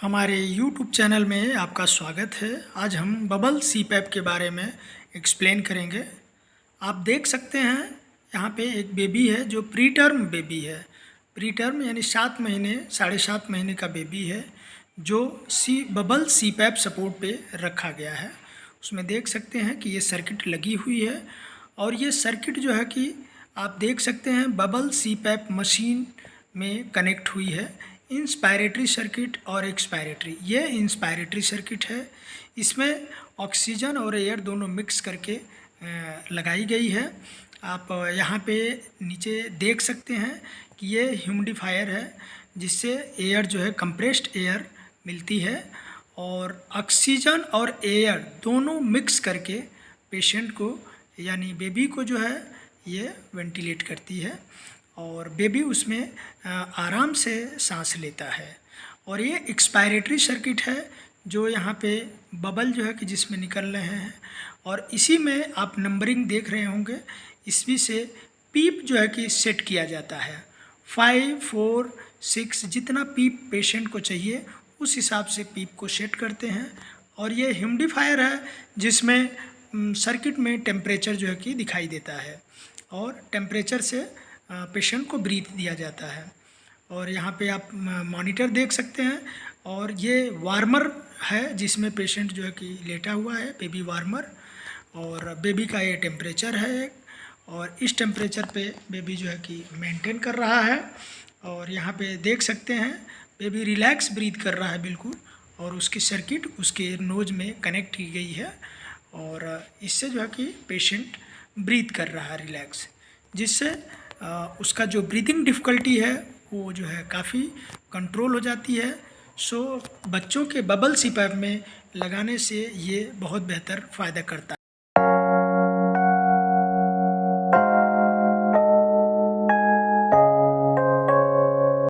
हमारे YouTube channel में आपका स्वागत है। आज हम बबल सीपैप के बारे में एक्सप्लेन करेंगे। आप देख सकते हैं यहाँ पे एक बेबी है जो प्री टर्म बेबी है। प्री टर्म यानी 7 महीने 7.5 महीने का बेबी है जो बबल सीपैप सपोर्ट पे रखा गया है। उसमें देख सकते हैं कि ये सर्किट लगी हुई है और ये सर्किट जो है कि आप देख सकते हैं बबल सीपैप मशीन में कनेक्ट हुई है। इंस्पायरेटरी सर्किट और एक्सपायरेटरी, ये इंस्पायरेटरी सर्किट है। इसमें ऑक्सीजन और एयर दोनों मिक्स करके लगाई गई है। आप यहाँ पे नीचे देख सकते हैं कि ये ह्यूमिडिफायर है जिससे एयर जो है कंप्रेस्ड एयर मिलती है और ऑक्सीजन और एयर दोनों मिक्स करके पेशेंट को यानी बेबी को जो है ये वेंटिलेट करती है और बेबी उसमें आराम से सांस लेता है। और ये एक्सपायरेटरी सर्किट है जो यहाँ पे बबल जो है कि जिसमें निकल रहे हैं और इसी में आप नंबरिंग देख रहे होंगे। इसमें से पीप जो है कि सेट किया जाता है 5, 4, 6 जितना पीप पेशेंट को चाहिए उस हिसाब से पीप को सेट करते हैं। और ये ह्यूमिडिफायर है जिसमें सर्किट में टेम्परेचर जो है कि दिखाई देता है और टेम्परेचर से पेशेंट को ब्रीथ दिया जाता है। और यहाँ पे आप मॉनिटर देख सकते हैं और ये वार्मर है जिसमें पेशेंट जो है कि लेटा हुआ है, बेबी वार्मर। और बेबी का ये टेम्परेचर है और इस टेम्परेचर पे बेबी जो है कि मेंटेन कर रहा है। और यहाँ पे देख सकते हैं बेबी रिलैक्स ब्रीथ कर रहा है बिल्कुल और उसकी सर्किट उसके नोज में कनेक्ट की गई है और इससे जो है कि पेशेंट ब्रीथ कर रहा है रिलैक्स, जिससे उसका जो ब्रीथिंग डिफ़िकल्टी है वो जो है काफ़ी कंट्रोल हो जाती है। सो बच्चों के बबल सीपैप में लगाने से ये बहुत बेहतर फ़ायदा करता है।